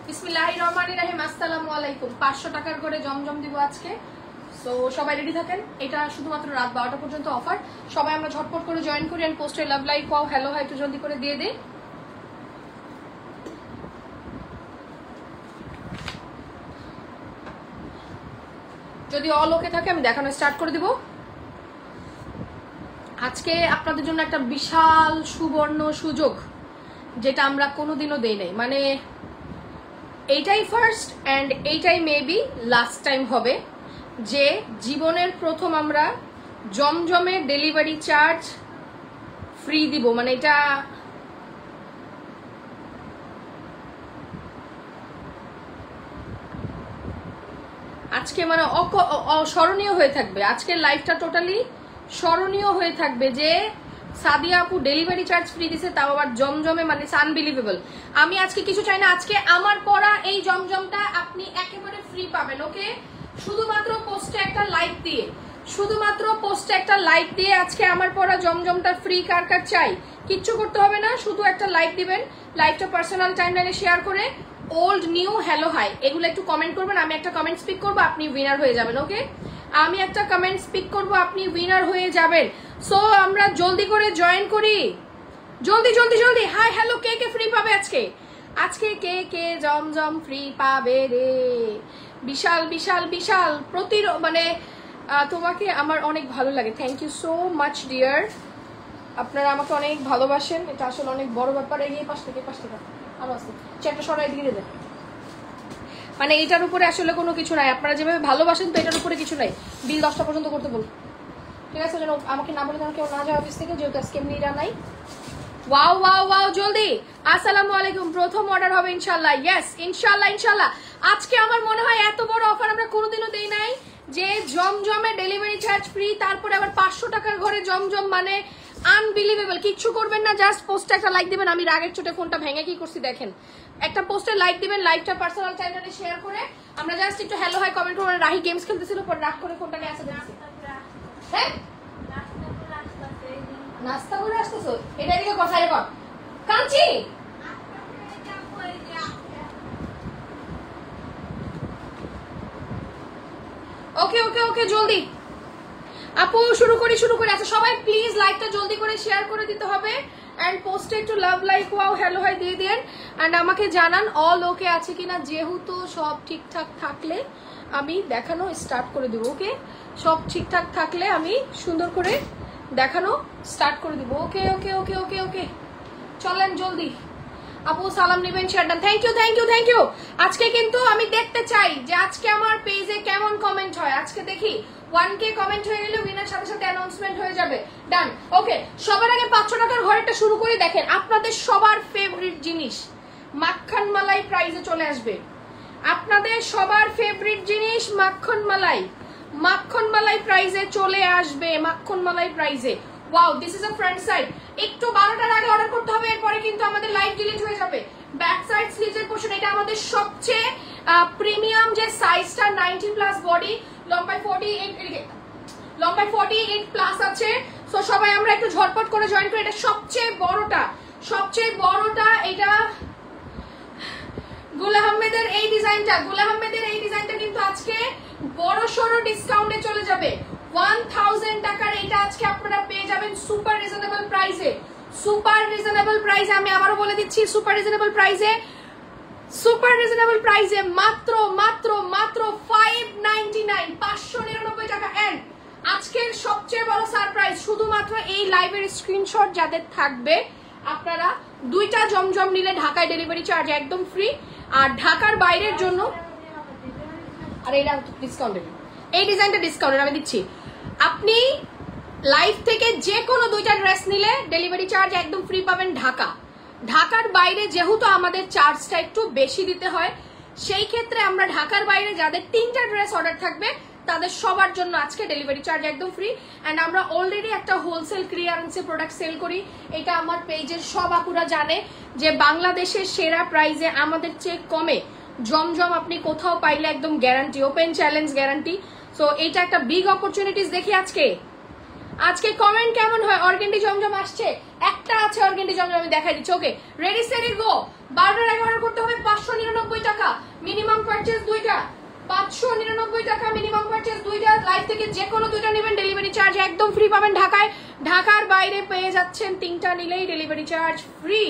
বিসমিল্লাহির রহমানির রহিম। আসসালামু আলাইকুম। 500 টাকার করে জমজম দিব আজকে। সো সবাই রেডি থাকেন। এটা শুধুমাত্র রাত 12টা পর্যন্ত অফার। সবাই আমরা ঝটপট করে জয়েন করি এন্ড পোস্টে love like wow hello hi একটু জলদি করে দিয়ে দেই। যদি অল ওকে থাকে আমি দেখানো স্টার্ট করে দিব। আজকে আপনাদের জন্য একটা বিশাল সুবর্ণ সুযোগ, যেটা আমরা কোনোদিনও দেই নাই। মানে এইটাই ফার্স্ট অ্যান্ড এইটাই মেবি লাস্ট টাইম হবে যে জীবনের প্রথম আমরা জমজমের ডেলিভারি চার্জ ফ্রি দিব। মানে এটা আজকে মানে স্মরণীয় হয়ে থাকবে। আজকের লাইফটা টোটালি স্মরণীয় হয়ে থাকবে যে সাদিয়া আপু ডেলিভারি চার্জ ফ্রি দিছে, তাও আবার জমজমে। মানে আনবিলিভেবল। আমি আজকে কিছু চাই না, আজকে আমার পড়া এই জমজমটা আপনি একেবারে ফ্রি পাবেন। ওকে, শুধুমাত্র পোস্টে একটা লাইক দিয়ে, শুধুমাত্র পোস্টে একটা লাইক দিয়ে আজকে আমার পড়া জমজমটা ফ্রি। কার কার চাই? কিচ্ছু করতে হবে না, শুধু একটা লাইক দিবেন। লাইকটা পার্সোনাল টাইমলাইনে শেয়ার করে ওল্ড নিউ হ্যালো হাই এগুলো একটু কমেন্ট করবেন। আমি একটা কমেন্ট স্পিক করবো, আপনি উইনার হয়ে যাবেন। ওকে, আমি একটা কমেন্ট স্পিক করবো, আপনি উইনার হয়ে যাবেন। সো আমরা জলদি করে জয়েন করি, জলদি জলদি জলদি। হাই হ্যালো, কে কে ফ্রি পাবে আজকে? আজকে কে কে জমজম ফ্রি পাবে রে? বিশাল বিশাল বিশাল মানে তোমাকে আমার অনেক ভালো লাগে। Thank you so much dear. আপনারা আমাকে অনেক ভালোবাসেন, এটা আসলে অনেক বড় ব্যাপার। এই পাশ থেকে আরো আসতে চেয়ারটা সরাই দিয়ে দেন। মানে এটার উপরে আসলে কোনো কিছু নাই। আপনারা যেভাবে ভালোবাসেন তো এটার উপরে কিছু নাই। বিল 10টা পর্যন্ত করতে বলুন, ঠিক আছে? যেন আমাকে না বলে কেউ না যায় অফিস থেকে, যেহেতু আজকে এমনিরা নাই। ওয়াও ওয়াও ওয়াও, জলদি। আসসালামু আলাইকুম। প্রথম অর্ডার হবে ইনশাল্লাহ। ইয়েস, ইনশাল্লাহ ইনশাল্লাহ। আজকে আমার মনে হয় এত বড় অফার আমরা কোনোদিনও দেই নাই, যে জমজমে ডেলিভারি চার্জ ফ্রি, তারপরে আবার 500 টাকার ঘরে জমজম। মানে আনবিলিভেবল। কিচ্ছু করবেন না, জাস্ট পোস্টে একটা লাইক দিবেন। আমি রাগের চোটে ফোনটা ভেঙে কি করছি দেখেন। একটা পোস্টে লাইক দিবেন, লাইকটা পার্সোনাল টাইমলাইনে শেয়ার করে আমরা জাস্ট একটু হ্যালো হাই কমেন্ট করবো। রাহি গেমস খেলতেছিল, পর রাগ করে ফোনটা নিয়ে আসতে দিয়েছি। হ্যাঁ, নাস্তা করে আসতেছো? এটা দিকে কথা রেকর্ড কাঞ্চি। ওকে ওকে ওকে, জলদি আপু শুরু করি শুরু করি। আচ্ছা সবাই প্লিজ লাইকটা জলদি করে শেয়ার করে দিতে হবে এন্ড পোস্টে একটু love like wow hello hi দিয়ে দেন এন্ড আমাকে জানান অল ওকে আছে কিনা। যেহেতু সব ঠিকঠাক থাকলে আমি দেখানো স্টার্ট করে দেবো। ওকে, সব ঠিকঠাক থাকলে আমি সুন্দর করে দেখানো স্টার্ট করে দিব। ওকে ওকে ওকে ওকে ওকে, চলেন জলদি। আপু সালাম নিবেন, share done. Thank you thank you thank you. আজকে কিন্তু আমি দেখতে চাই যে আজকে আমার পেজে কেমন কমেন্ট হয়। আজকে দেখি 1K কমেন্ট হয়ে গেলে উইনার সাথে সাথে অ্যানাউন্সমেন্ট হয়ে যাবে। ডান। ওকে, সবার আগে 500 টাকার ঘরেটা শুরু করে দেখেন। আপনাদের সবার ফেভারিট জিনিস মাখন মালাই প্রাইজে চলে আসবে। আপনাদের সবার ফেভারিট জিনিস মাখন মালাই, মাখন মালাই প্রাইজে চলে আসবে। মাখন মালাই প্রাইজে। Wow, this is a front side. একটু 12টার আগে অর্ডার করতে হবে, এরপরে কিন্তু আমাদের লাইভ ডিলিট হয়ে যাবে। ব্যাক সাইড স্লিভস এর পোরশন, এটা আমাদের সবচেয়ে প্রিমিয়াম যে সাইজটা 19 প্লাস বডি, লম্বায় 48, এদিকে লম্বায় 48 প্লাস আছে। সো সবাই আমরা একটু ঝটপট করে জয়েন করি। এটা সবচেয়ে বড়টা, সবচেয়ে বড়টা। এটা গুল আহমেদের এই ডিজাইনটা, গুল আহমেদের এই ডিজাইনটা কিন্তু আজকে বড় সড়ো ডিসকাউন্টে চলে যাবে। 1000 টাকার এটা আজকে আপনারা পেয়ে যাবেন সুপার রিজনেবল প্রাইসে। সুপার রিজনেবল প্রাইসে, আমি আবারও বলে দিচ্ছি, সুপার রিজনেবল প্রাইসে, সুপার রিজনেবল প্রাইসে মাত্র মাত্র মাত্র 599, 599 টাকা। এন্ড আজকের সবচেয়ে বড় সারপ্রাইজ, শুধুমাত্র এই লাইভের স্ক্রিনশট যাদের থাকবে, আপনারা 2টা জমজম নিলে ঢাকায় ডেলিভারি চার্জ একদম ফ্রি। আর ঢাকার বাইরের জন্য, আর এটা ডিসকাউন্টেড, এই ডিজাইনটা ডিসকাউন্টেড আমি দিচ্ছি। আপনি লাইভ থেকে যে কোনো 2টা ড্রেস নিলে ডেলিভারি চার্জ একদম ফ্রি পাবেন ঢাকা। ঢাকার বাইরে যেহেতু আমাদের চার্জটা একটু বেশি দিতে হয়, সেই ক্ষেত্রে আমরা ঢাকার বাইরে যাদের 3টা ড্রেস অর্ডার থাকবে তাদের সবার জন্য আজকে ডেলিভারি চার্জ একদম ফ্রি। অ্যান্ড আমরা অলরেডি একটা হোলসেল ক্লিয়ারেন্সে প্রোডাক্ট সেল করি। এটা আমার পেজের সব আপুরা জানে যে বাংলাদেশের সেরা প্রাইজে আমাদের চেয়ে কমে জমজম আপনি কোথাও পাইলে একদম guarantee, open challenge guarantee. So এইটা একটা বিগ অপরচুনিটিস। দেখি আজকে আজকে কমেন্ট কেমন হয়। অর্গেন্ডি জমজম আসছে, একটা আছে অর্গেন্ডি জমজম, আমি দেখাই দিচ্ছি। ওকে, রেডি সেরি গো। 12টার আগে অর্ডার করতে হবে। 500 599 টাকা মিনিমাম পারচেজ দুইটা, 599 টাকা মিনিমাম পারচেজ দুইটা। লাইভ থেকে যে কোনো দুইটা নেবেন ডেলিভারি চার্জ একদম ফ্রি পাবেন। ঢাকার বাইরে পেয়ে যাচ্ছেন তিনটা নিলেই ডেলিভারি চার্জ ফ্রি।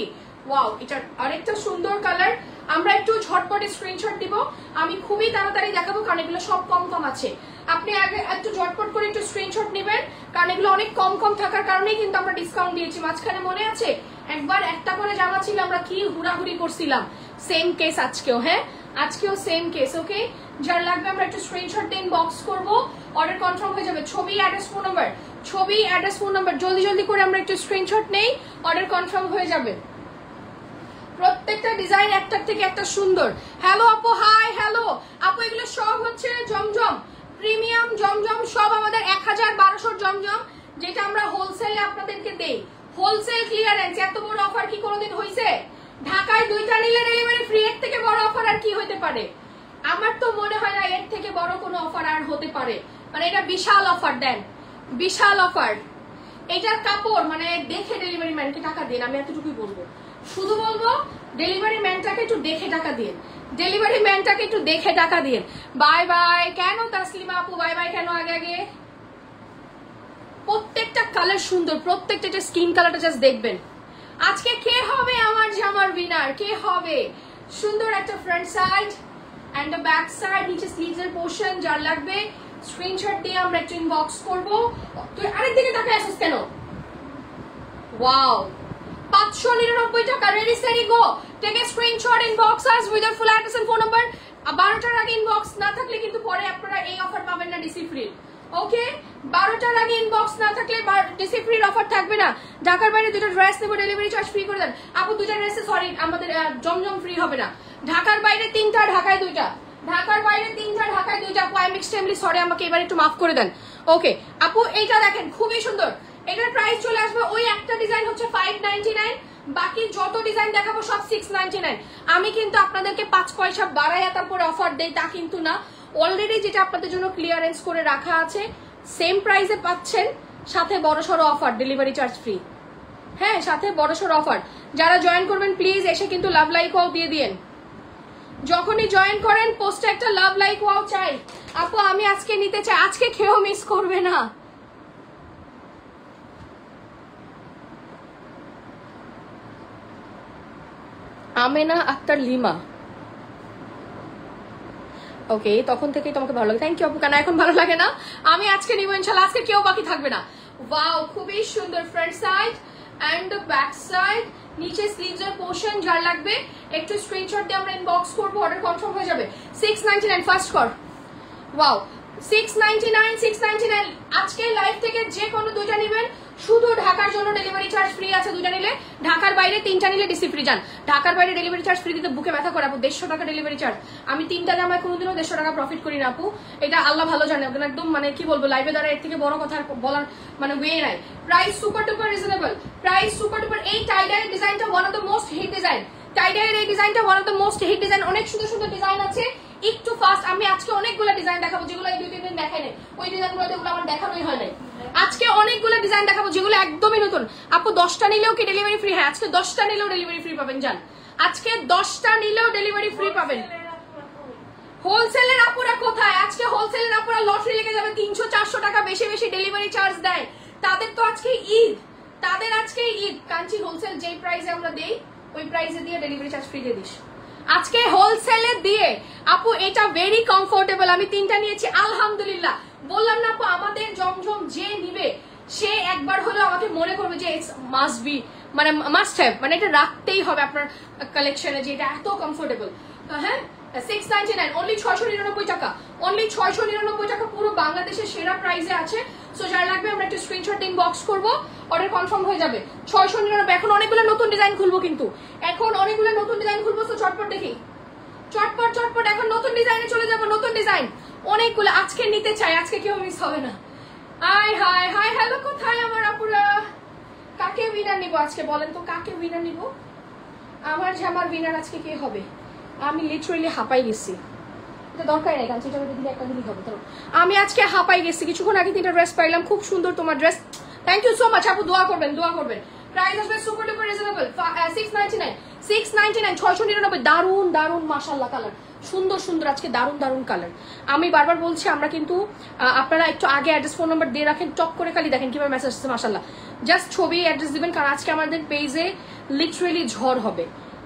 ওয়াও, এটা আরেকটা সুন্দর কালার। আমরা একটু ঝটপটে স্ক্রিনশট দিব, আমি খুবই তাড়াতাড়ি দেখাবো কারণ এগুলো সব কম কম আছে। আপনি আগে একটু ঝটপট করে একটু স্ক্রিনশট নেবেন কারণ এগুলো অনেক কম কম থাকার কারণেই কিন্তু আমরা ডিসকাউন্ট দিয়েছি। মাঝখানে মনে আছে একবার একটা করে জামা ছিল, আমরা কি হুড়াহুড়ি করছিলাম, সেম কেস আজকেও। হ্যাঁ, আজকেও সেম কেস। ওকে, যার লাগবে আমরা একটু স্ক্রিনশট দিয়ে ইনবক্স করবো, অর্ডার কনফার্ম হয়ে যাবে। ছবি, অ্যাড্রেস, ফোন নাম্বার, ছবি, অ্যাড্রেস, ফোন নাম্বার জলদি জলদি করে আমরা একটু স্ক্রিনশট নেই, অর্ডার কনফার্ম হয়ে যাবে। প্রত্যেকটা ডিজাইন একটার থেকে একটা সুন্দর। হ্যালো আপু, হাই, হ্যালো আপু। এগুলো সব হচ্ছে জমজম, প্রিমিয়াম জমজম, সব আমাদের 1000-1200 জমজম, যেটা আমরা হোলসেলে আপনাদেরকে দেই। হোলসেল ক্লিয়ারেন্স, এত বড় অফার কি কোনোদিন হয়েছে? ঢাকায় দুইটা নিলে ডেলিভারি ফ্রি, এর থেকে বড় অফার আর কি হতে পারে? আমার তো মনে হয় না এর থেকে বড় কোনো অফার আর হতে পারে। মানে এটা বিশাল অফার দেন, বিশাল অফার। এটার কাপড় মানে দেখে ডেলিভারি ম্যানকে টাকা দিন, আমি এতটুকুই বলবো। শুধু বলবো ডেলিভারি ম্যানটাকে একটু দেখে টাকা দিন, ডেলিভারি ম্যানটাকে একটু দেখে টাকা দিন। Bye bye. কেন তাসলিমা আপু বাই বাই কেন আগে আগে? প্রত্যেকটা কালার সুন্দর, প্রত্যেকটা স্কিন কালারটা জাস্ট দেখবেন। আজকে কে হবে আমার জামার উইনার? কে হবে? সুন্দর একটা front side and the back side, নিচে স্লিভস এর পোর্শন। যার লাগবে স্ক্রিনশট দিয়ে আমরা একটু ইনবক্স করবো। তুই আরেক দিকে তাকায় আসিস কেন? ওয়াও, 599 টাকা। Ready steady go, take a screenshot, inbox us with your full address and phone number. 12টার আগে ইনবক্স না থাকলে কিন্তু পরে আপনারা এই অফার পাবেন না ডিসি ফ্রি। ওকে, 12টার আগে ইনবক্স না থাকলে ডিসি ফ্রির অফার থাকবে না। ঢাকার বাইরে দুটো ড্রেস নেবো, ডেলিভারি চার্জ ফ্রি করে দেন। আপু দুইটা ড্রেসে সরি আমাদের জমজম ফ্রি হবে না। ঢাকার বাইরে 3টা, ঢাকায় 2টা। ঢাকার বাইরে 3টা, ঢাকায় 2টা। আপু আই এম এক্সট্রিমলি সরি, আমাকে এবার একটু মাফ করে দেন। ওকে আপু, এইটা দেখেন খুবই সুন্দর। এটার প্রাইস চলে আসবে, ওই একটা ডিজাইন হচ্ছে 599, বাকি যত ডিজাইন দেখাবো সব 699। আমি কিন্তু আপনাদেরকে 5 পয়সা বাড়াইয়া তারপরে অফার দেই তা কিন্তু না। অলরেডি যেটা আপনাদের জন্য ক্লিয়ারেন্স করে রাখা আছে সেম প্রাইসে পাচ্ছেন, সাথে বড়সড় অফার, ডেলিভারি চার্জ ফ্রি। হ্যাঁ, সাথে বড়সড় অফার। যারা জয়েন করবেন প্লিজ এসে কিন্তু লাভ লাইক ওয়াও দিয়ে দিয়েন। যখনই জয়েন করেন পোস্টে একটা লাভ লাইক ওয়াও চাই। আপু আমি আজকে নিতে চাই, আজকে খেয়েও মিস করবে না। আমেনা আক্তার লিমা, ওকে, তখন থেকেই তোমাকে ভালো লাগে। থ্যাংক ইউ আপু। কেন এখন ভালো লাগে না? আমি আজকে নিবো ইনশাল্লাহ, আজকে কেউ বাকি থাকবে না। ওয়াও, খুবই সুন্দর front side and the back side, নিচে স্লিভস এর পোর্শন। যার লাগবে একটু স্ক্রিনশট দিয়ে আমরা ইনবক্স করবো, অর্ডার কনফার্ম হয়ে যাবে। 699 ফার্স্ট কর। ওয়াও, 699। আজকে লাইভ থেকে যে কোনো দুইটা নেবেন, শুধু ঢাকার জন্য ডেলিভারি চার্জ ফ্রি আছে দুইটা নিলে। ঢাকার বাইরে 3টা নিলে ডিসি ফ্রি। যান, ঢাকার বাইরে ডেলিভারি চার্জ ফ্রি দিতে বুকে ব্যথা করে আপু। 150 টাকা ডেলিভারি চার্জ। আমি 3টা জামায় কোনোদিনও 150 টাকা প্রফিট করি না আপু, এটা আল্লাহ ভালো জানে। একদম মানে কি বলবো, লাইভে দ্বারা এর থেকে বড় কথা বলার মানে ওয়ে নাই। Price super duper reasonable, price super duper. এই টাইডাইয়ের ডিজাইনটা one of the most hit design. টাইডাইয়ের এই ডিজাইনটা one of the most hit design. অনেক সুন্দর সুন্দর ডিজাইন আছে, একটু ফাস্ট। আমি আজকে অনেকগুলো ডিজাইন দেখাবো যেগুলো এই 2-3 দিন দেখাই নাই। ওই ডিজাইনগুলো যেগুলো আমার দেখানোই হয় নাই। আজকে অনেকগুলো ডিজাইন দেখাবো যেগুলো একদমই নতুন। আপু 10টা নিলেও কি ডেলিভারি ফ্রি? হ্যাঁ, আজকে 10টা নিলেও ডেলিভারি ফ্রি পাবেন। যান, আজকে 10টা নিলেও ডেলিভারি ফ্রি পাবেন। হোলসেলের আপুরা কোথায়? আজকে হোলসেলের আপুরা লটারি লেগে যাবে, 300-400 টাকা বেশি বেশি ডেলিভারি চার্জ দেয়। তাদের তো আজকে ঈদ, তাদের আজকে ঈদ। কাঞ্চি হোলসেল যেই প্রাইসে আমরা দেই ওই প্রাইসে দিয়ে ডেলিভারি চার্জ ফ্রি দিয়ে দিস আজকে হোলসেলে দিয়ে। আপু এটা ভেরি কমফোর্টেবল। আমি 3টা নিয়েছি আলহামদুলিল্লাহ। বললাম না আপু, আমাদের জমজম যে নিবে সে একবার হলেও আমাকে মনে করবে যে ইটস মাস্ট বি, মানে মাস্ট হ্যাভ, মানে এটা রাখতেই হবে আপনার কালেকশনে যে এটা এত কমফোর্টেবল। হ্যাঁ, 699, অনলি 699 টাকা, অনলি 699 টাকা। পুরো বাংলাদেশের সেরা প্রাইসে আছে। সো যার লাগবে আমরা একটা স্ক্রিনশট ইনবক্স করবো, অর্ডার কনফার্ম হয়ে যাবে। 699। এখন অনেকগুলো নতুন ডিজাইন খুলবো, কিন্তু এখন অনেকগুলো নতুন ডিজাইন খুলবো। তো চটপট দেখি, চটপট চটপট এখন নতুন ডিজাইনে চলে যাবো। নতুন ডিজাইন অনেকগুলো আজকে নিতে চাই, আজকে কেউ মিস হবে না। হাই হাই হাই, হ্যালো, কোথায় আমার আপুরা? কাকে উইনার নিব আজকে বলেন তো, কাকে উইনার নিব? আমার জামার উইনার আজকে কে হবে? আমি লিটারেলি হাঁপাই গেছি। এটা দরকার নেই, কারণ সেটা দিলে একটা দিলেই হবে। ধরো আমি আজকে হাঁপাই গেছি। কিছুক্ষণ আগে 3টা ড্রেস পাইলাম, খুব সুন্দর তোমার থ্যাংক ইউ সো মাচ আপু, দোয়া করবেন, দোয়া করবেন। প্রাইস আসবে সুপার ডুপার রিজনেবল, 699। 699 699 দারুন দারুন মাশাআল্লাহ কালার সুন্দর সুন্দর আজকে দারুন দারুন কালার আমি বারবার বলছি আমরা কিন্তু আপনারা একটু আগে অ্যাড্রেস ফোন নাম্বার দিয়ে রাখেন টপ করে খালি দেখেন কিভাবে মেসেজ আসছে মাশাআল্লাহ জাস্ট ছবি অ্যাড্রেস দিবেন কারণ আজকে আমাদের পেজে লিটারেলি ঝড় হবে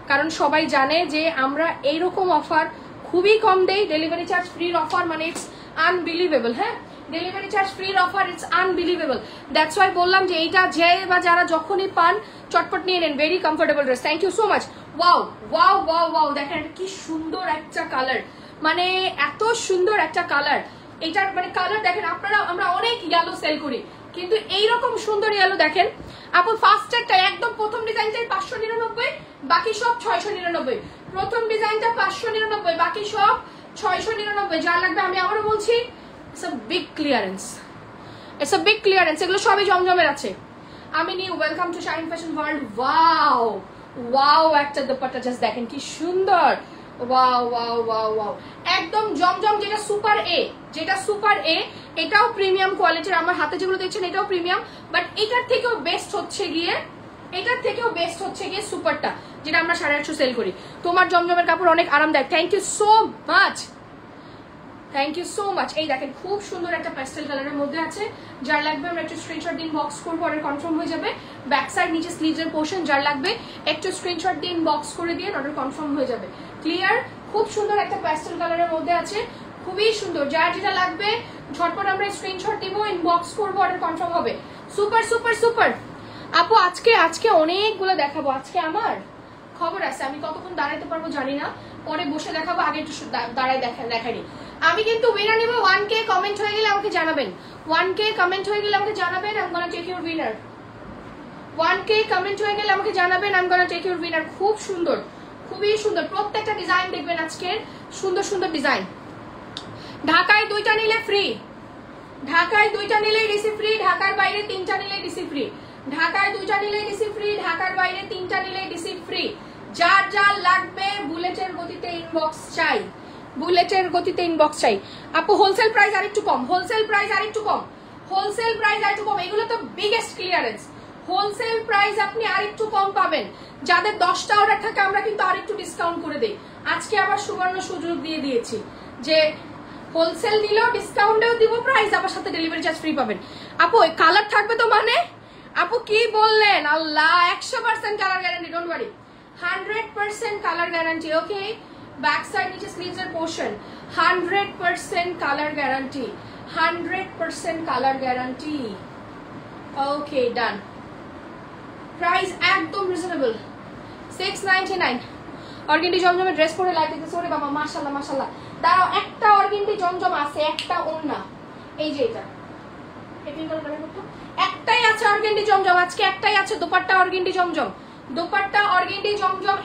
কারণ সবাই জানে যে আমরা এইরকম অফার খুবই কম দেই ডেলিভারি চার্জ ফ্রির অফার মানে ইটস আনবিলিভেবল হ্যাঁ ডেলিভারি চার্জ ফ্রির offer it's unbelievable that's why বললাম যে এইটা যে বা যারা যখনই পান চটপট নিয়ে নেন very comfortable dress thank you so much wow wow wow wow দেখেন কি সুন্দর একটা কালার মানে এত সুন্দর একটা কালার এটার মানে কালার দেখেন আপনারা আমরা অনেক ইয়েলো সেল করি কিন্তু এইরকম সুন্দর ইয়েলো দেখেন আপু ফার্স্ট একটা একদম প্রথম ডিজাইনটাই 599 বাকি সব 699 প্রথম ডিজাইনটা 599 বাকি সব 699 যা লাগবে আমি আবারও বলছি it's a big clearance it's a big clearance এগুলো সবই জমজমের আছে আমি new welcome to shine fashion world wow wow একটা দুপাট্টা জাস্ট দেখেন কি সুন্দর ওয়াও ওয়াও ওয়াও ওয়াও একদম জমজম যেটা সুপার এ এটাও প্রিমিয়াম কোয়ালিটির আমার হাতে যেগুলো দেখছেন এটাও প্রিমিয়াম বাট এটার থেকেও বেস্ট হচ্ছে গিয়ে সুপারটা যেটা আমরা 850 সেল করি তোমার জমজমের কাপড় অনেক আরামদায়ক থ্যাংক ইউ সো মাচ এই দেখেন খুব সুন্দর একটা প্যাস্টেল কালারের মধ্যে আছে যার লাগবে আমরা একটু স্ক্রিনশট দিন বক্স করবো অর্ডার কনফার্ম হয়ে যাবে ব্যাক সাইড নিচে স্লিভসের পোর্শন যার লাগবে একটু স্ক্রিনশট দিন বক্স করে দিয়ে অর্ডার কনফার্ম হয়ে যাবে ক্লিয়ার খুব সুন্দর একটা প্যাস্টেল কালারের মধ্যে আছে খুবই সুন্দর যার যেটা লাগবে ঝটপট আমরা স্ক্রিনশট দিব ইনবক্স করবো অর্ডার কনফার্ম হবে সুপার সুপার সুপার আপু আজকে অনেকগুলো দেখাবো আজকে আমার খবর আছে আমি কতক্ষণ দাঁড়াইতে পারবো জানি না পরে বসে দেখাবো আগে একটু দাঁড়ায় দেখাইনি আমি কিন্তু উইনার নিব 1K কমেন্ট হয়ে গেলে আমাকে জানাবেন 1K কমেন্ট হয়ে গেলে আমাকে জানাবেন I am gonna take your winner 1K comment হয়ে গেলে আমাকে জানাবেন I am gonna take your winner খুব সুন্দর খুবই সুন্দর প্রত্যেকটা ডিজাইন দেখবেন আজকে সুন্দর সুন্দর ডিজাইন ঢাকায় 2টা নিলে ফ্রি ঢাকায় 2টা নিলে রিসিভ ফ্রি ঢাকার বাইরে 3টা নিলে রিসিভ ফ্রি ঢাকায় 2টা নিলে রিসিভ ফ্রি ঢাকার বাইরে 3টা নিলে রিসিভ ফ্রি যার যার লাগবে বুলেটের গতিতে ইনবক্স চাই আপু হোলসেল প্রাইস আরেকটু কম এগুলো তো বিগেস্ট ক্লিয়ারেন্স হোলসেল প্রাইস আপনি আরেকটু কম পাবেন যাদের 10টা অর্ডার থাকে আমরা কিন্তু আরেকটু ডিসকাউন্ট করে দেই আজকে আবার সুবর্ণ সুযোগ দিয়ে দিয়েছি যে হোলসেল নিলেও ডিসকাউন্টেও দিব প্রাইস আবার সাথে ডেলিভারি চার্জ ফ্রি পাবেন আপু ওই কালার থাকবে তো মানে আপু কি বললেন আল্লাহ 100% colour guarantee don't worry 100% colour guarantee okay back side নিচে স্লিভসের portion 100% colour guarantee 100% colour guarantee okay done price একদম রিজনেবল 699 অর্গেন্ডি জমজমের ড্রেস পরে লাইক দিতেছে ওরে বাবা মাশাআল্লাহ মাশাআল্লাহ দাঁড়াও একটা অর্গেন্ডি জমজম আছে একটা ওন্না এই যে এটা একটাই আছে অর্গেন্ডি জমজম আজকে একটাই আছে দোপাট্টা অর্গেন্ডি জমজম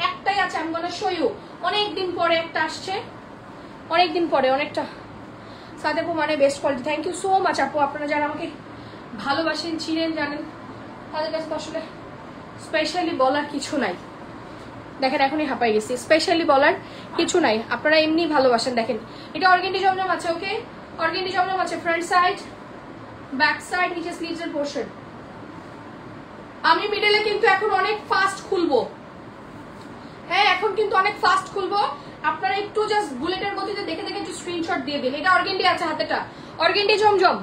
একটাই আছে আমি গোনা শো ইউ অনেকদিন পরে একটা আসছে অনেকটা সাদেপু মানে best quality thank you so much আপু আপনারা যারা আমাকে ভালোবাসেন চিনেন জানেন তাদের কাছে তো আসলে স্পেশালি বলার কিছু নাই দেখেন এখনই হাঁপাই গেছি স্পেশালি বলার কিছু নাই আপনারা এমনি ভালোবাসেন দেখেন এটা অর্গেন্ডি জমজম আছে ওকে অর্গেন্ডি জমজম আছে ফ্রন্ট সাইড ব্যাক সাইড নিচে স্লিভসের পোর্শন আমি মিডলে কিন্তু এখন অনেক ফাস্ট খুলবো হ্যাঁ এখন কিন্তু অনেক ফাস্ট খুলবো আপনারা একটু জাস্ট বুলেটের গতিতে দেখে একটু স্ক্রিনশট দিয়ে দিন এটা অর্গেন্ডি আছে হাতেটা অর্গেন্ডি জমজম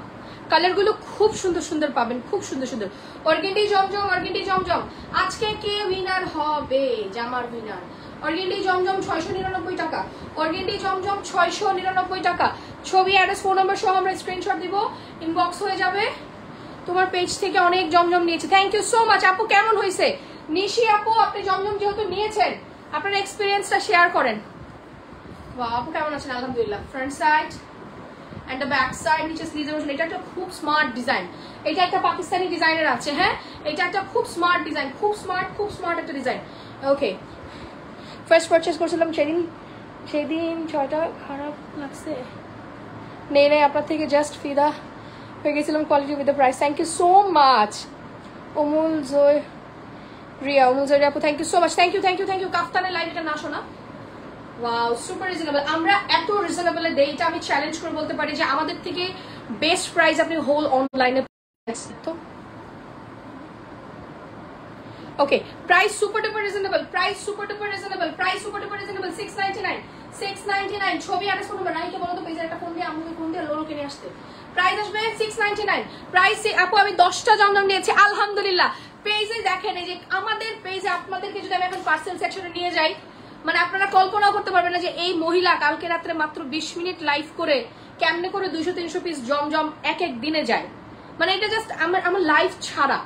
কালার গুলো খুব সুন্দর সুন্দর পাবেন খুব সুন্দর সুন্দর অর্গেন্ডি জমজম আজকে কে উইনার হবে জামার উইনার অর্গেন্ডি জমজম 699 টাকা অর্গেন্ডি জমজম 699 টাকা ছবি অ্যাড্রেস ফোন নাম্বার সহ আমরা স্ক্রিনশট দিব ইনবক্স হয়ে যাবে তোমার পেজ থেকে অনেক জমজম নিয়েছি থ্যাংক ইউ সো মাচ আপু কেমন হয়েছে নিশি আপু আপনি জমজম যেহেতু নিয়েছেন আপনার এক্সপিরিয়েন্সটা শেয়ার করেন বাহ আপু কেমন আছেন আলহামদুলিল্লাহ front side and the back side নিচে স্লিভের পোরশন এটা একটা খুব স্মার্ট ডিজাইন এটা একটা পাকিস্তানি ডিজাইনের আছে হ্যাঁ এটা একটা খুব স্মার্ট ডিজাইন খুব স্মার্ট একটা ডিজাইন ওকে ফার্স্ট পারচেজ করছিলাম সেদিন 6টা খারাপ লাগছে নেই আপনার থেকে জাস্ট ফিদা হয়ে গেছিলাম quality with the price thank you so much অমুল জয় রিয়া আপু thank you so much thank you কাফতানের লাইন এটা না শোনা ওয়াও সুপার রিজনেবল আমরা এত রিজনেবল দেই এটা আমি চ্যালেঞ্জ করে বলতে পারি যে আমাদের থেকে বেস্ট প্রাইস আপনি হোল অনলাইনে তো okay, price super duper reasonable, price super duper reasonable, price super duper reasonable. 699, 699 ছবি আর ফোন নাম্বার রাইকে বলো তো পেজের একটা ফোন দিয়ে আমাকে ফোন দিয়ে লোলো কিনে আসতে। প্রাইস আসবে 699। প্রাইস আপু আমি 10টা জমজম নিয়েছি আলহামদুলিল্লাহ। পেজে দেখেন এই যে আমাদের পেজে আপনাদেরকে যদি আমি এখন পার্সেল সেকশনে নিয়ে যাই, মানে আপনারা কল্পনাও করতে পারবেন না যে এই মহিলা কালকে রাত্রে মাত্র 20 মিনিট লাইভ করে কেমনে করে 200-300 পিস জমজম এক এক দিনে যায়। মানে এটা জাস্ট আমার লাইভ ছাড়া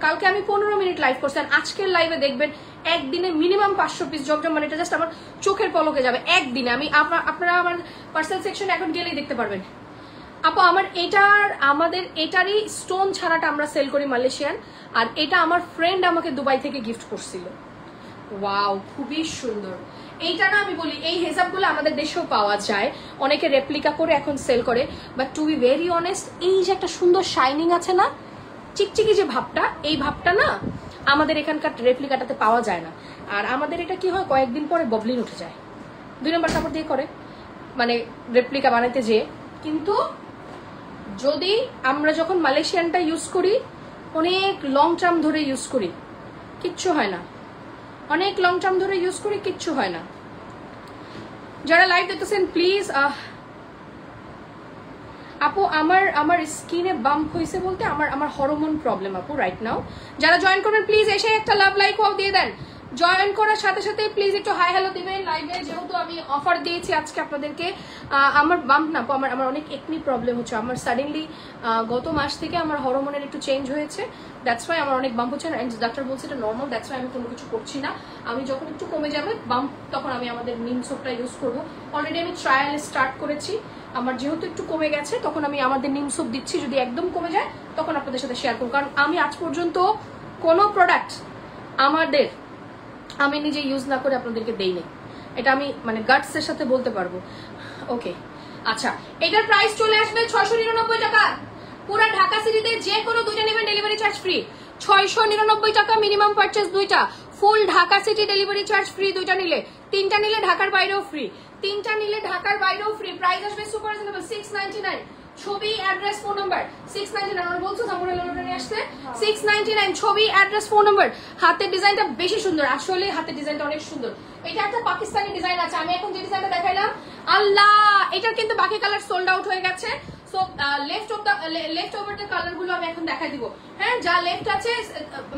কালকে আমি 15 মিনিট লাইভ করছি, আর আজকের লাইভে দেখবেন একদিনে মিনিমাম 500 পিস জমজম, মানে এটা জাস্ট আমার চোখের পলকে যাবে একদিনে। আমি আপনারা আমার পার্সেল সেকশনে এখন গেলেই দেখতে পারবেন। আপু আমাদের এটারই স্টোন ছাড়াটা আমরা সেল করি মালয়েশিয়ান, আর এটা আমার ফ্রেন্ড আমাকে দুবাই থেকে গিফট করছিল। ওয়াও, খুবই সুন্দর। এইটা না আমি বলি এই হেজাবগুলো আমাদের দেশেও পাওয়া যায়, অনেকে রেপ্লিকা করে এখন সেল করে, but to be very honest এই যে একটা সুন্দর শাইনিং আছে না, চিকচিকি যে ভাবটা, এই ভাবটা না আমাদের এখানকার রেপ্লিকাটাতে পাওয়া যায় না। আর আমাদের এটা কি হয়, কয়েকদিন পরে ববলিন উঠে যায়, 2 নম্বর কাপড় দিয়ে করে মানে রেপ্লিকা বানাইতে যেয়ে। কিন্তু যদি আমরা যখন মালয়েশিয়ানটা ইউজ করি, অনেক লং টার্ম ধরে ইউজ করি, কিচ্ছু হয় না, অনেক লং টার্ম ধরে ইউজ করি, কিচ্ছু হয় না। যারা লাইভ দেখতেছেন প্লিজ, আপু আমার স্কিনে বাম্প হয়েছে বলতে আমার হরমোন প্রবলেম আপু রাইট নাও। যারা জয়েন করবেন প্লিজ এসে একটা লাভ লাইক ওয়াও দিয়ে দেন। জয়েন করার সাথে সাথে প্লিজ একটু হাই হ্যালো দিবেন লাইভে, যেহেতু আমি অফার দিয়েছি আজকে আপনাদেরকে। আমার বাম্প না, আমার অনেক একনি প্রবলেম হচ্ছে। আমার সাডেনলি গত মাস থেকে আমার হরমোনের একটু চেঞ্জ হয়েছে, দ্যাটস ওয়াই আমার অনেক বাম্প হচ্ছে। ডাক্তার বলছে এটা নর্মাল, দ্যাটস ওয়াই আমি কোনো কিছু করছি না। আমি যখন একটু কমে যাবে বাম্প, তখন আমি আমাদের নিম সোপটা ইউজ করবো। অলরেডি আমি ট্রায়াল স্টার্ট করেছি, আমার যেহেতু একটু কমে গেছে তখন আমি আমাদের নিম সোপ দিচ্ছি। যদি একদম কমে যায় তখন আপনাদের সাথে শেয়ার করবো, কারণ আমি আজ পর্যন্ত কোনো প্রোডাক্ট আমি নিজে ইউজ না করে আপনাদেরকে দেইনি, এটা আমি মানে গাটসের সাথে বলতে পারবো। ওকে, আচ্ছা, এটার প্রাইস চলে আসবে 699 টাকা। পুরা ঢাকা সিটিতে যে কোনো দুইটা নেবেন ডেলিভারি চার্জ ফ্রি। 699 টাকা মিনিমাম পারচেজ, দুইটা full Dhaka city delivery charge free. দুইটা নিলে, 3টা নিলে ঢাকার বাইরেও ফ্রি, 3টা নিলে ঢাকার বাইরেও ফ্রি। প্রাইস আসবে সুপার রিজনেবল 699। ছবি অ্যাড্রেস ফোন নাম্বার 699। আমরা বলছো সামনে লোটা নিয়ে আসতে 699। ছবি অ্যাড্রেস ফোন নাম্বার। হাতের ডিজাইনটা বেশি সুন্দর, আসলে হাতের ডিজাইনটা অনেক সুন্দর। এটা একটা পাকিস্তানি ডিজাইন আছে, আমি এখন যে ডিজাইনটা দেখাইলাম আল্লাহ, এটার কিন্তু বাকি কালার সোল্ড আউট হয়ে গেছে। So left over the colour গুলো আমি এখন দেখাই দিব। হ্যাঁ, যা লেফট আছে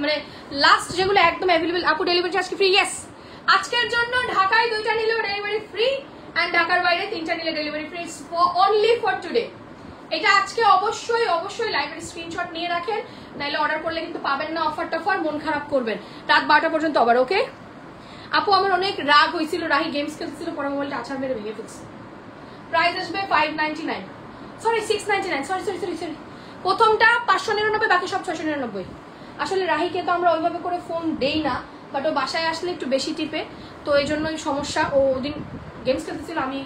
মানে লাস্ট যেগুলো একদম অ্যাভেলেবল। আপু ডেলিভারি চার্জ কি ফ্রি? ইয়েস, আজকের জন্য ঢাকায় 2টা নিলেও ডেলিভারি ফ্রি, এন্ড ঢাকার বাইরে 3টা নিলে delivery free, only for today. এটা আজকে অবশ্যই লাইভের স্ক্রিনশট নিয়ে রাখেন, নাইলে অর্ডার করলে কিন্তু পাবেন না। অফার টফার মন খারাপ করবেন, রাত 12টা পর্যন্ত আবার। ওকে আপু, আমার অনেক রাগ হয়েছিল, রাহি গেমস খেলছিল, পরে মোবাইলটা আছাড় মেরে ভেঙে ফেলছে। প্রাইস আসবে 599, সরি 699, সরি। প্রথমটা 599, বাকি সব 699। আসলে রাহিকে তো আমরা ওইভাবে করে ফোন দেই না, বাট ও বাসায় আসলে একটু বেশি টিপে, তো এই জন্যই সমস্যা। ও ওদিন গেমস খেলতেছিল, আমি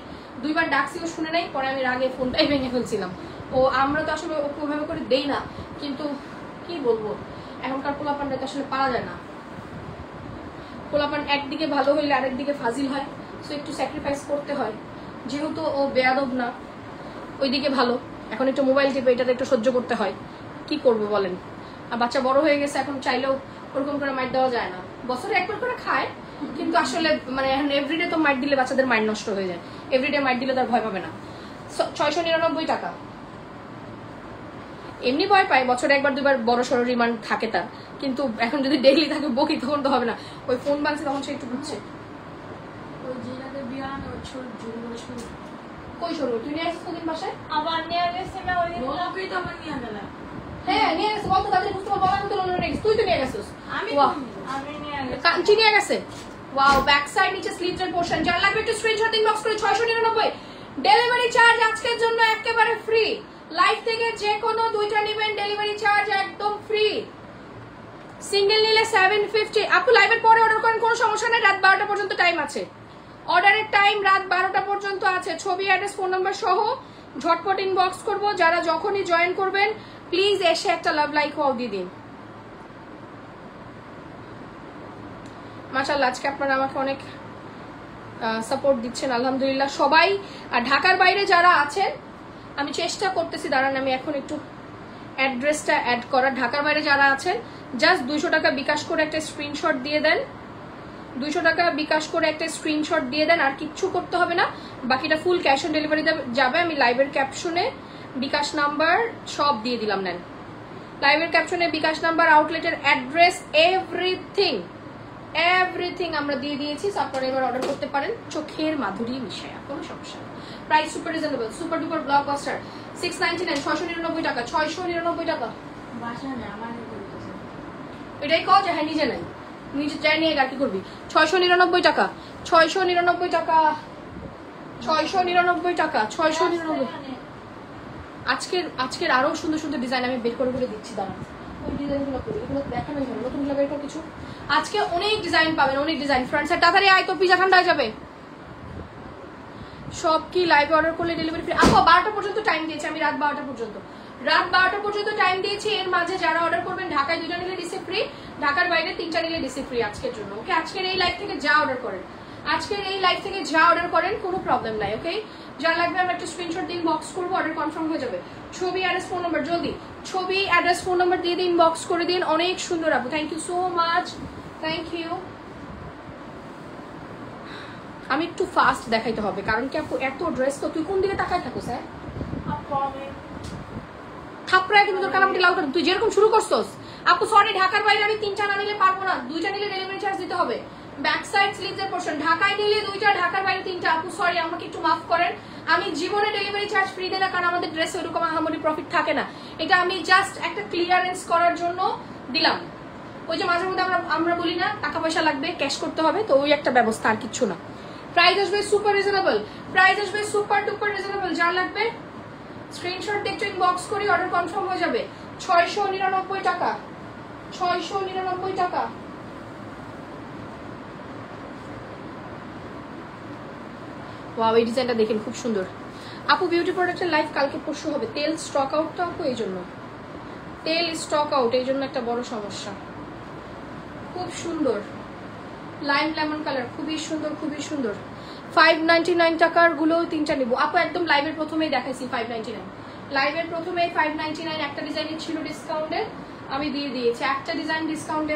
2বার ডাকছি, ও শুনে নাই, পরে আমি রাগে ফোনটাই ভেঙে ফেলছিলাম। আমরা তো আসলে ওকে ওইভাবে করে দেই না, কিন্তু কি বলবো, এখনকার পোলাপানটা তো আসলে পারা যায় না। পোলাপান একদিকে ভালো হইলে আরেকদিকে ফাজিল হয়, সো একটু স্যাক্রিফাইস করতে হয়। যেহেতু ও বেয়াদব না, ওইদিকে ভালো, এখন একটু মোবাইল টিপে এটাতে একটু সহ্য করতে হয়। কি করবো বলেন, আর বাচ্চা বড় হয়ে গেছে, এখন চাইলেও ওরকম করে মাইট দেওয়া যায় না। বছরে একবার করে খায়, কিন্তু আসলে মানে এখন এভরিডে তো মাইট দিলে বাচ্চাদের মাইন্ড নষ্ট হয়ে যায়, এভরিডে মাইট দিলে তার ভয় পাবে না। 699 টাকা। এমনি ভয় পায়, বছরে 1-2বার বড় সড়ো রিমান্ড থাকে তার, কিন্তু এখন যদি ডেইলি থাকে বকি তখন তো হবে না। ওই ফোন বানছে তখন সে একটু বুঝছে। কই সরু তুই নিয়ে আসছিস কোনদিন বাসায়? আবার নিয়ে গেছে না, ওই দিন লোকই তো আবার নিয়ে গেল। হ্যাঁ নিয়ে গেছে, বলতো তাদের বুঝতে পারবো, আমি তো লোন রেখেছি, তুই তো নিয়ে গেছিস। আমি নিয়ে গেছি, কাঞ্চি নিয়ে গেছে। ওয়াও, ব্যাক সাইড নিচে স্লিভস এর পোরশন। যার লাগবে একটু স্ক্রিনশট ইনবক্স করে। 699 ডেলিভারি চার্জ আজকের জন্য একেবারে ফ্রি। লাইভ থেকে যে কোনো 2টা নেবেন ডেলিভারি চার্জ একদম ফ্রি। সিঙ্গেল নিলে 750। আপু লাইভের পরে অর্ডার করেন, কোনো সমস্যা নেই, রাত 12টা পর্যন্ত টাইম আছে। অর্ডারের টাইম রাত 12টা পর্যন্ত আছে। ছবি অ্যাড্রেস ফোন নাম্বার সহ ঝটপট ইনবক্স করবো। যারা যখনই জয়েন করবেন প্লিজ এসে একটা লাভ লাইক ওয়াও দিয়ে দিন। মাশাআল্লাহ, আজকে আপনারা আমাকে অনেক সাপোর্ট দিচ্ছেন, আলহামদুলিল্লাহ সবাই। আর ঢাকার বাইরে যারা আছেন, আমি চেষ্টা করতেছি, দাঁড়ান আমি এখন একটু অ্যাড্রেসটা অ্যাড করার। ঢাকার বাইরে যারা আছেন জাস্ট 200 টাকা বিকাশ করে একটা স্ক্রিনশট দিয়ে দেন, 200 টাকা বিকাশ করে একটা স্ক্রিনশট দিয়ে দেন, আর কিচ্ছু করতে হবে না, বাকিটা ফুল ক্যাশ অন ডেলিভারি যাবে। আমি লাইভের ক্যাপশনে বিকাশ নাম্বার সব দিয়ে দিলাম, নেন। লাইভের ক্যাপশনে বিকাশ নাম্বার, আউটলেটের অ্যাড্রেস, এভরিথিং আমরা দিয়ে দিয়েছি। আপনারা এবার অর্ডার করতে পারেন চোখের মাধুরী মিশায়া, কোনো সমস্যা নেই। Price super reasonable, super duper blockbuster. 699, 699 টাকা, 699 টাকা। বাসা নেই আমার বলতেছে এটাই কও যে হ্যাঁ নিজে নেই, নিজে চাই নিয়ে আর কি করবি। 699 টাকা, 699 টাকা, 699 টাকা, 699। আজকের আরো সুন্দর সুন্দর ডিজাইন আমি বের করে দিচ্ছি, দাঁড়ান। ওই ডিজাইনগুলো করি, এগুলো দেখানো যাবে, নতুনগুলো বের করে কিছু। আজকে অনেক ডিজাইন পাবেন, অনেক ডিজাইন। ফ্রন্ট সাইড তাড়াতাড়ি আয়, তো পিজা ঠান্ডা হয়ে যাবে। সব কি লাইভে অর্ডার করলে ডেলিভারি ফ্রি? আপু 12টা পর্যন্ত টাইম দিয়েছি আমি, রাত 12টা পর্যন্ত টাইম দিয়েছি। এর মাঝে যারা অর্ডার করবেন, ঢাকায় 2টা নিলে রিসিভ ফ্রি, ঢাকার বাইরে 3টা নিলে রিসিভ ফ্রি আজকের জন্য। ওকে, আজকের এই লাইভ থেকে যা অর্ডার করেন, কোনো প্রবলেম নাই। ওকে, যা লাগবে আমরা একটা স্ক্রিনশট দিয়ে ইনবক্স করবো, অর্ডার কনফার্ম হয়ে যাবে। ছবি, অ্যাড্রেস, ফোন নাম্বার, জলদি ছবি, অ্যাড্রেস, ফোন নাম্বার দিয়ে দিন, ইনবক্স করে দিন। অনেক সুন্দর আপু, thank you so much, thank you. আমি একটু ফাস্ট দেখাইতে হবে, কারণ কি আপু এত ড্রেস তো। তুই কোন দিকে তাকায় থাকো স্যার? আপু আমি থাপড়ায় কিন্তু তোর কালামটি লাল করে, তুই যেরকম শুরু করছস। আপু সরি, ঢাকার বাইরে আমি 3টা না নিলে পারবো না, 2টা নিলে ডেলিভারি চার্জ দিতে হবে। ব্যাক সাইড স্লিভসের পোরশন ঢাকায় নিলে 2টা, ঢাকার বাইরে 3টা। আপু সরি, আমাকে একটু মাফ করেন, আমি জীবনে ডেলিভারি চার্জ ফ্রি দেই না, কারণ আমাদের ড্রেসে ওরকম আহামরি প্রফিট থাকে না। এটা আমি জাস্ট একটা ক্লিয়ারেন্স করার জন্য দিলাম। ওই যে মাঝে মধ্যে আমরা বলি না টাকা পয়সা লাগবে, ক্যাশ করতে হবে, তো ওই একটা ব্যবস্থা, আর কিচ্ছু না। প্রাইস আসবে সুপার রিজনেবল, প্রাইস আসবে সুপার ডুপার রিজনেবল। যার লাগবে স্ক্রিনশট দেখতে ইনবক্স করি, অর্ডার কনফার্ম হয়ে যাবে। 699 টাকা, 699 টাকা। ওয়াও, এই ডিজাইনটা দেখেন, খুব সুন্দর। আপু বিউটি প্রোডাক্টের লাইভ কালকে পরশু হবে। তেল স্টক আউট তো আপু, এই জন্য তেল স্টক আউট, এই জন্য একটা বড় সমস্যা। খুব সুন্দর লাইম লেমন কালার, খুবই সুন্দর, খুবই সুন্দর। 599 টাকার গুলো 3টা নিব আপু, একদম লাইভের প্রথমেই দেখাইছি 599। লাইভের প্রথমেই 599 একটা ডিজাইনের ছিল ডিসকাউন্টে, আমি দিয়ে দিয়েছি। একটা ডিজাইন ডিসকাউন্টে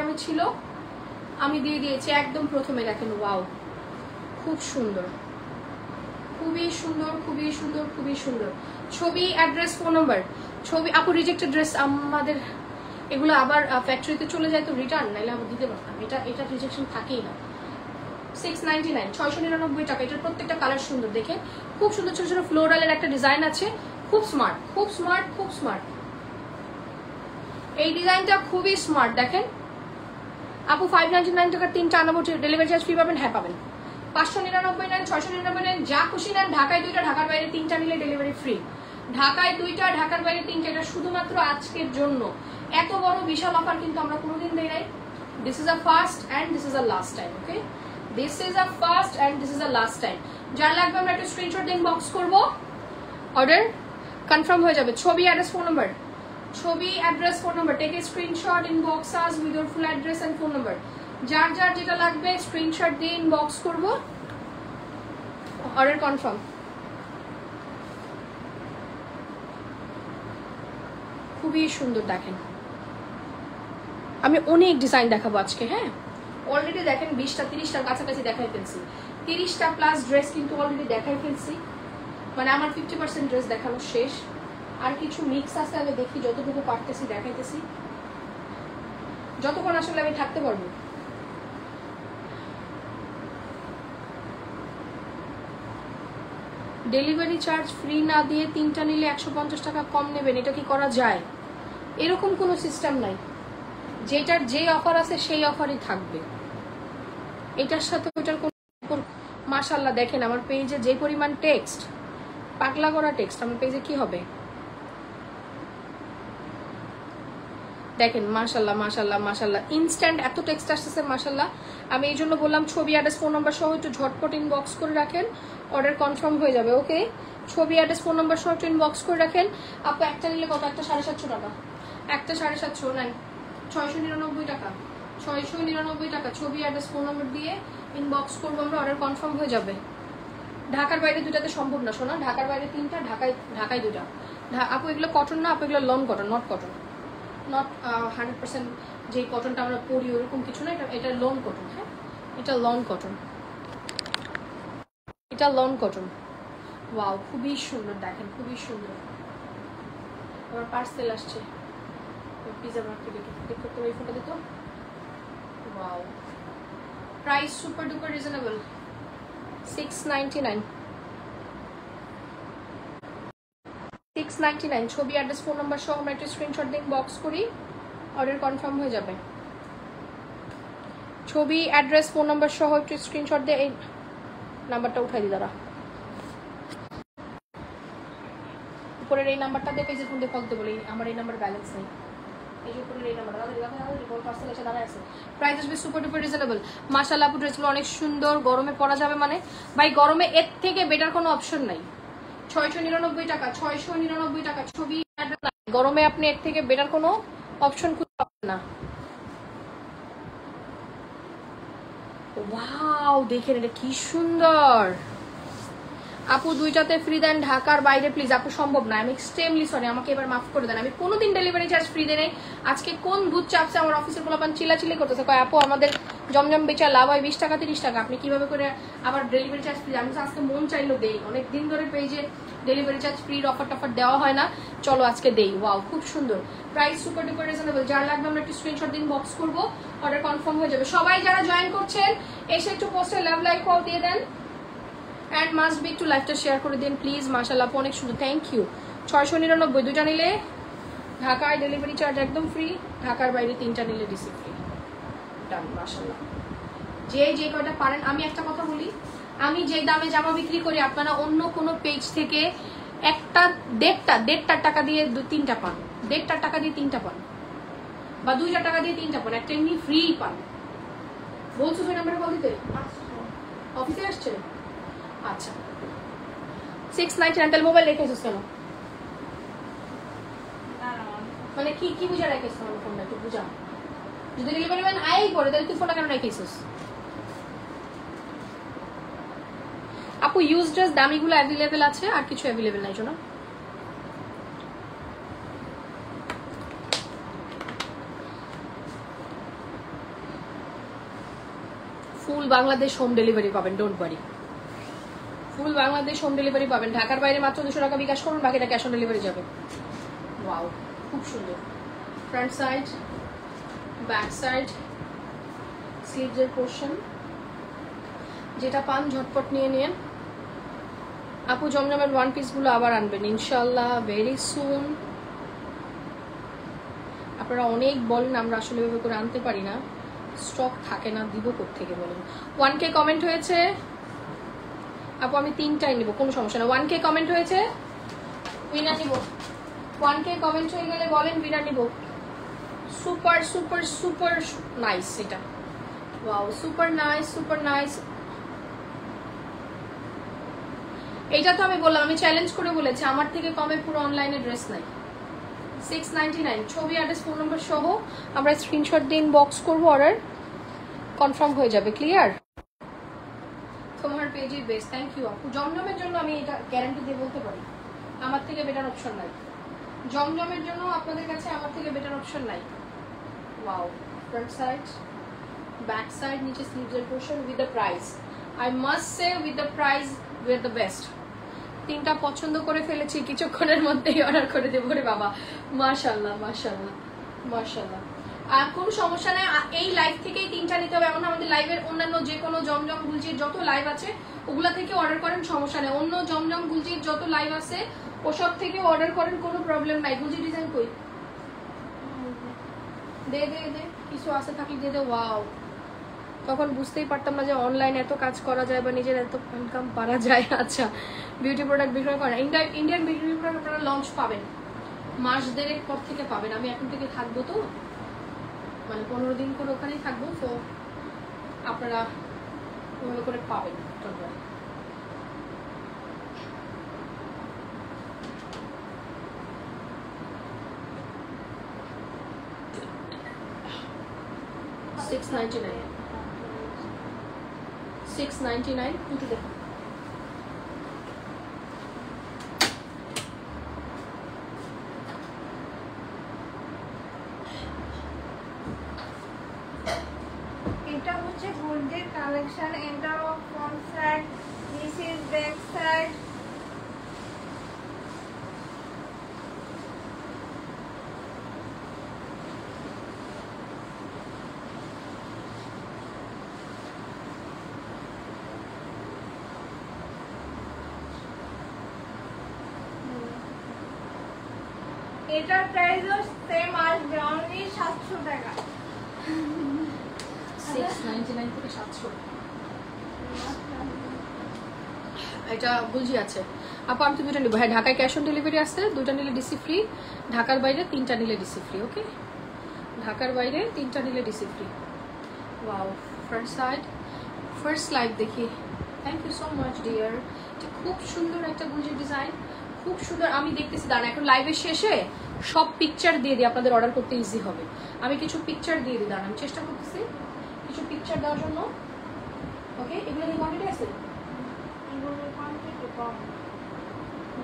আমি দিয়ে দিয়েছি একদম প্রথমে। দেখেন ওয়াও, খুব সুন্দর, খুবই সুন্দর, খুবই সুন্দর, খুবই সুন্দর। ছবি, অ্যাড্রেস, ফোন নাম্বার। ছবি আপু, রিজেক্টেড ড্রেস আমাদের এগুলো আবার ফ্যাক্টরিতে চলে যায় তো রিটার্ন, নাইলে আবার দিতে পারতাম। এটা রিজেকশন থাকেই না। 699, 699 টাকা। এটার প্রত্যেকটা কালার সুন্দর, দেখে খুব সুন্দর। ছোট ছোট ফ্লোরালের একটা ডিজাইন আছে, খুব স্মার্ট, খুব স্মার্ট, খুব স্মার্ট। এই ডিজাইনটা খুবই স্মার্ট, দেখেন আপু। 599 টাকার 3টা আনাবো, ডেলিভারি চার্জ ফ্রি পাবেন? হ্যাঁ পাবেন। 599 নেন, 699 নেন, যা খুশি নেন। ঢাকায় 2টা, ঢাকার বাইরে 3টা নিলে ডেলিভারি ফ্রি। ঢাকায় 2টা, ঢাকার বাইরে 3টা। এটা শুধুমাত্র আজকের জন্য। এত বড় বিশাল অফার কিন্তু আমরা কোনোদিন দেই নাই। This is a first and this is a last time. Okay, this is a first and this is a last time. যার লাগবে আমরা একটা স্ক্রিনশট দিয়ে ইনবক্স করবো, অর্ডার কনফার্ম হয়ে যাবে। ছবি, অ্যাড্রেস, ফোন নাম্বার। ছবি, address, phone number. Take a screenshot, inbox us with your full address and phone number. যার যার যেটা লাগবে স্ক্রিনশট দিয়ে ইনবক্স করবো, অর্ডার কনফার্ম। খুবই সুন্দর, দেখেন আমি অনেক ডিজাইন দেখাবো আজকে। হ্যাঁ, অলরেডি দেখেন 20টা 30টার কাছাকাছি দেখাই ফেলছি। 30টা প্লাস ড্রেস কিন্তু অলরেডি দেখাই ফেলছি, মানে আমার 50% ড্রেস দেখানো শেষ। আর কিছু মিক্স আছে, আমি দেখি যতটুকু পারতেছি দেখাইতেছি, যতক্ষণ আসলে আমি থাকতে পারবো। ডেলিভারি চার্জ ফ্রি না দিয়ে 3টা নিলে 150 টাকা কম নেবেন, এটা কি করা যায়? এরকম কোনো সিস্টেম নাই। যেটার যে অফার আছে সেই অফারই থাকবে। এটার সাথে ওইটার কোন, মাশাআল্লাহ দেখেন আমার পেজে যে পরিমাণ টেক্সট, পাগলা করা টেক্সট। আমার পেজে কি হবে দেখেন, মাশাআল্লাহ মাশাআল্লাহ মাশাআল্লাহ, ইনস্ট্যান্ট এত টেক্সট আসতেছে মাশাআল্লাহ। আমি এই জন্য বললাম ছবি, অ্যাড্রেস, ফোন নাম্বার সহ একটু ঝটপট ইনবক্স করে রাখেন, অর্ডার কনফার্ম হয়ে যাবে। ওকে, ছবি, অ্যাড্রেস, ফোন নাম্বার সহ একটু ইনবক্স করে রাখেন। আপু একটা নিলে কত? একটা 750 টাকা, একটা 750 নেন, 699 টাকা, 699 টাকা। ছবি, অ্যাড্রেস, ফোন নাম্বার দিয়ে ইনবক্স করবো আমরা, অর্ডার কনফার্ম হয়ে যাবে। ঢাকার বাইরে 2টাতে সম্ভব না শোনা, ঢাকার বাইরে 3টা, ঢাকায় 2টা। আপু এগুলো কটন না আপু, এগুলো long cotton, not cotton. Not 100% যে কটনটা আমরা পরি ওরকম কিছু না, এটা লন কটন। হ্যাঁ, এটা লন কটন, এটা লন কটন। ওয়াও, খুবই সুন্দর, দেখেন খুবই সুন্দর। আমার পার্সেল আসছে, পিজা মার্কেটে দেখো তো, এই ফটো দিত। Wow, price super duper reasonable, 699, 699। ছবি, অ্যাড্রেস, ফোন নাম্বার সহ আমরা একটা স্ক্রিনশট দিয়ে বক্স করি, অর্ডার কনফার্ম হয়ে যাবে। ছবি, অ্যাড্রেস, ফোন নাম্বার সহ একটু স্ক্রিনশট দিয়ে এই নাম্বারটা উঠাই দিই দাঁড়া, উপরের এই নাম্বারটা দিয়ে পেজের ফোন দিয়ে কল দিতে বলি, আমার এই নাম্বার ব্যালেন্স নেই। এই যে উপরের এই নাম্বারটা পার্সেল এসে দাঁড়ায় আছে। প্রাইস আসবে সুপার ডুপার রিজনেবল। মাশাআল্লাহ আপু, ড্রেসগুলো অনেক সুন্দর, গরমে পরা যাবে। মানে ভাই গরমে এর থেকে বেটার কোনো অপশন নাই। 699 টাকা, 699 টাকা। ছবি, গরমে আপনি এর থেকে বেটার কোনো অপশন খুঁজে পাবেন না। ওয়াও, দেখেন এটা কি সুন্দর। আপু দুইটাতে ফ্রি দেন, ঢাকার বাইরে প্লিজ আপু সম্ভব না, আমি এক্সট্রিমলি সরি, আমাকে এবার মাফ করে দেন। আমি কোনোদিন ডেলিভারি চার্জ ফ্রি দেই নাই। আজকে কোন ভূত চাপছে আমার অফিসের পোলাপান চিল্লাচিল্লি করতেছে, কয় আপু আমাদের জমজম বেচা লাভ হয় 20 টাকা 30 টাকা, আপনি কিভাবে করে আবার ডেলিভারি চার্জ ফ্রি? আমি আজকে মন চাইলো দেই, অনেকদিন ধরে পেজে ডেলিভারি চার্জ ফ্রির অফার টফার দেওয়া হয় না, চলো আজকে দেই। ওয়াও, খুব সুন্দর, প্রাইস সুপার ডুপার রিজনেবল। যার লাগবে আমরা একটু স্ক্রিনশট দিন, বক্স করবো, অর্ডার কনফার্ম হয়ে যাবে। সবাই যারা জয়েন করছেন এসে একটু পোস্টে লাভ লাইক কল দিয়ে দেন, অ্যান্ড মাস্ট বি একটু লাইভটা শেয়ার করে দিন প্লিজ। মাশাআল্লাহ অনেক সুন্দর, থ্যাংক ইউ। 699, দুইটা নিলে ঢাকায় ডেলিভারি চার্জ একদম ফ্রি, ঢাকার বাইরে 3টা নিলে রিসিভ ফ্রি। ডান, মাশাআল্লাহ। যে কয়টা পারেন, আমি একটা কথা বলি, আমি যে দামে জামা বিক্রি করি আপনারা অন্য কোনো পেজ থেকে একটা দেড়টা টাকা দিয়ে 3টা পান, 1.5 টাকা দিয়ে 3টা পান, বা 2 টাকা দিয়ে 3টা পান, একটা এমনি ফ্রি পান। বলছো সেই নাম্বারে কল দিতে, অফিসে আসছে? আচ্ছা, 699। তাহলে মোবাইল রেখেছিস কেন? মানে কি কি বুঝা রেখেছিস আমার ফোনটা, একটু বুঝা। যদি ডেলিভারি ম্যান আই করে তাহলে তুই ফোনটা কেন রেখেছিস? আপু ইউজ ড্রেস দামিগুলো অ্যাভেলেবেল আছে, আর কিছু অ্যাভেলেবেল নাই শোনো। ফুল বাংলাদেশ হোম ডেলিভারি পাবেন, don't worry. Full Bangladesh home delivery পাবেন, ঢাকার বাইরে মাত্র 200 টাকা বিকাশ করুন, বাকিটা ক্যাশ অন ডেলিভারি যাবে। ওয়াও, খুব সুন্দর। ফ্রন্ট সাইড, ব্যাক সাইড, স্লিভসের পোর্শন, যেটা পান ঝটপট নিয়ে নিন। আপু জমজমের ওয়ান পিসগুলো আবার আনবেন ইনশাল্লাহ ভেরি সুন। আপনারা অনেক বলেন, আমরা আসলে এভাবে করে আনতে পারি না, স্টক থাকে না, দিব কোত্থেকে বলেন। 1K কমেন্ট হয়েছে আপু, আমি 3টাই নিব, কোনো সমস্যা না। 1K কমেন্ট হয়েছে, উইনার নিব। 1K কমেন্ট হয়ে গেলে বলেন, উইনার নিব। সুপার সুপার সুপার নাইস এটা। Wow, super nice, super nice. এইটা তো আমি বললাম, আমি চ্যালেঞ্জ করে বলেছি আমার থেকে কমে পুরো অনলাইনে ড্রেস নাই। 699। ছবি, অ্যাড্রেস, ফোন নম্বর সহ আমরা স্ক্রিনশট দিয়ে ইনবক্স করবো, অর্ডার কনফার্ম হয়ে যাবে। ক্লিয়ার? তোমার পেজে বেস্ট, থ্যাংক ইউ আপু। জমজমের জন্য আমি এটা গ্যারান্টি দিয়ে বলতে পারি, আমার থেকে বেটার অপশন নাই। জমজমের জন্য আপনাদের কাছে আমার থেকে বেটার অপশন নাই। Wow, front side, back side, নিচে স্লিভসের portion with the price. I must say with the price we are the best. 3টা পছন্দ করে ফেলেছি, কিছুক্ষণের মধ্যেই অর্ডার করে দেবো রে বাবা। মাশাআল্লাহ মাশাআল্লাহ মাশাআল্লাহ। আর কোনো সমস্যা নেই, এই লাইভ থেকেই 3টা নিতে হবে এমন আমাদের লাইভের অন্যান্য যে কোনো জমজম গুলজির যত লাইভ আছে ওগুলা থেকে অর্ডার করেন, সমস্যা নেই। অন্য জমজম গুলজির যত লাইভ আছে ওসব থেকে অর্ডার করেন, কোনো প্রবলেম নাই। গুলজি ডিজাইন কই, দে দে দে, কিছু আসে থাকলে দিয়ে দে। ওয়াও, তখন বুঝতেই পারতাম না যে অনলাইন এত কাজ করা যায় বা নিজের এত ইনকাম পারা যায়। আচ্ছা, বিউটি প্রোডাক্ট বিক্রয় করেন, ইন্ডিয়ান বিউটি প্রোডাক্ট আপনারা লঞ্চ পাবেন মাস দেড়েক পর থেকে পাবেন। আমি এখন থেকে থাকবো তো, মানে 15 দিন করে ওখানেই থাকবো, তো আপনারা ওভাবে করে পাবেন। $699 দুটো দেখুন। collection. Interlock front side. This is back side. এটার প্রাইসও সেম আসবে অনলি 700 টাকা। 699 থেকে 700। এটা বুঝি আছে আপু, আমি তো দুটো নিবো। হ্যাঁ, ঢাকায় ক্যাশ অন ডেলিভারি আছে, দুটো নিলে ডিসি ফ্রি। ঢাকার বাইরে 3টা নিলে ডিসি ফ্রি। ওকে, ঢাকার বাইরে 3টা নিলে DC free. Wow, front side first live দেখি। Thank you so much dear. এটা খুব সুন্দর একটা গুলজির ডিজাইন, খুব সুন্দর। আমি দেখতেছি, দাঁড়ান এখন লাইভের শেষে সব পিকচার দিয়ে দিই, আপনাদের অর্ডার করতে ইজি হবে। আমি কিছু পিকচার দিয়ে দিই, দাঁড়ান আমি চেষ্টা করতেছি কিছু পিকচার দেওয়ার জন্য। ওকে, এগুলো কি কোয়ান্টিটি আছে? এগুলোর কোয়ান্টিটি কম,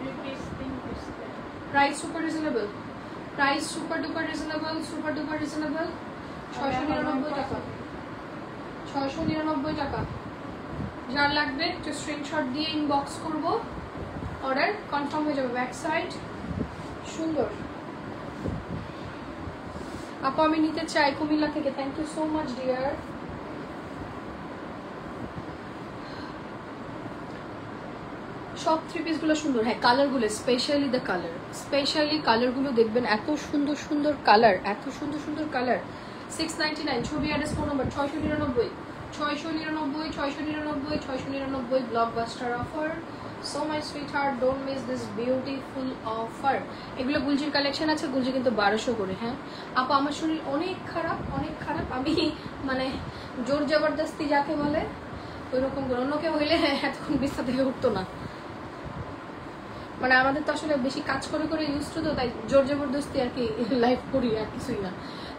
2 piece 3 piece. Price super reasonable, price super duper reasonable, super duper reasonable. 699 টাকা, 699 টাকা। যার লাগবে একটু স্ক্রিনশট দিয়ে ইনবক্স করব, অর্ডার কনফার্ম হয়ে যাবে। ব্যাক সাইড সুন্দর। আপু আমি নিতে চাই কুমিল্লা থেকে। Thank you so much dear. সব থ্রি পিসগুলো সুন্দর। হ্যাঁ, কালারগুলো স্পেশালি দ্য কালার, স্পেশালি কালারগুলো দেখবেন, এত সুন্দর সুন্দর কালার, এত সুন্দর সুন্দর কালার। 699। ছবি address phone number 699 699 699 699। Blockbuster offer. So my sweet heart, don't miss this beautiful offer. এগুলো গুলজির কালেকশন আছে, গুলজি কিন্তু 1200 করে। হ্যাঁ আপু, আমার শরীর অনেক খারাপ, অনেক খারাপ। আমি মানে জোর জবরদস্তি যাকে বলে ওইরকম করে, অন্য কেউ হইলে এতক্ষণ বিছানা থেকে উঠতো না। মানে আমাদের তো আসলে বেশি কাজ করে করে ইউজ টু, তো তাই জোর জবরদস্তি আর কি লাইভ করি, আর কিছুই না।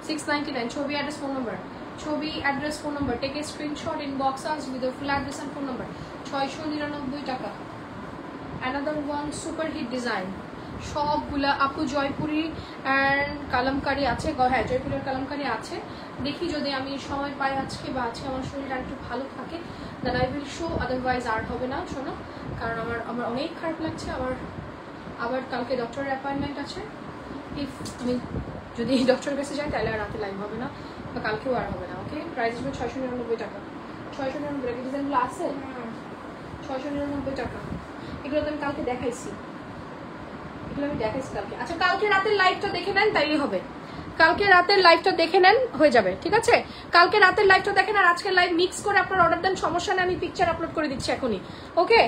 699। ছবি অ্যাড্রেস ফোন নম্বর, ছবি address phone number, take a screenshot inbox us with full address and phone number. 699 টাকা। Another one super hit design. সবগুলা আপু জয়পুরি অ্যান্ড কালামকারি আছে। হ্যাঁ, জয়পুরের কালামকারি আছে। দেখি যদি আমি সময় পাই আজকে, বা আজকে আমার শরীরটা একটু ভালো থাকে, then I will show, otherwise আর হবে না শোনো। কারণ আমার অনেক খারাপ লাগছে। আবার কালকে ডক্টরের অ্যাপয়েন্টমেন্ট আছে। ইফ আমি যদি ডক্টরের কাছে যাই তাহলে আর রাতে লাইভ হবে না, বা কালকেও আর হবে না। ওকে, প্রাইস হবে 699 টাকা। 699 টাকা। ডিজাইনগুলো আছে 699 টাকা। এগুলো তো আমি কালকে দেখাইছি, এগুলো আমি দেখাইছি কালকে। আচ্ছা, কালকে রাতের লাইভটা দেখে নেন, তাইলে হবে। কালকে রাতের লাইভটা দেখে নেন, হয়ে যাবে। ঠিক আছে, কালকে রাতের লাইভটা দেখেন, আর আজকের লাইভ মিক্স করে আপনার অর্ডার দেন, সমস্যা নেই। আমি পিকচার আপলোড করে দিচ্ছি এখনই। ওকে।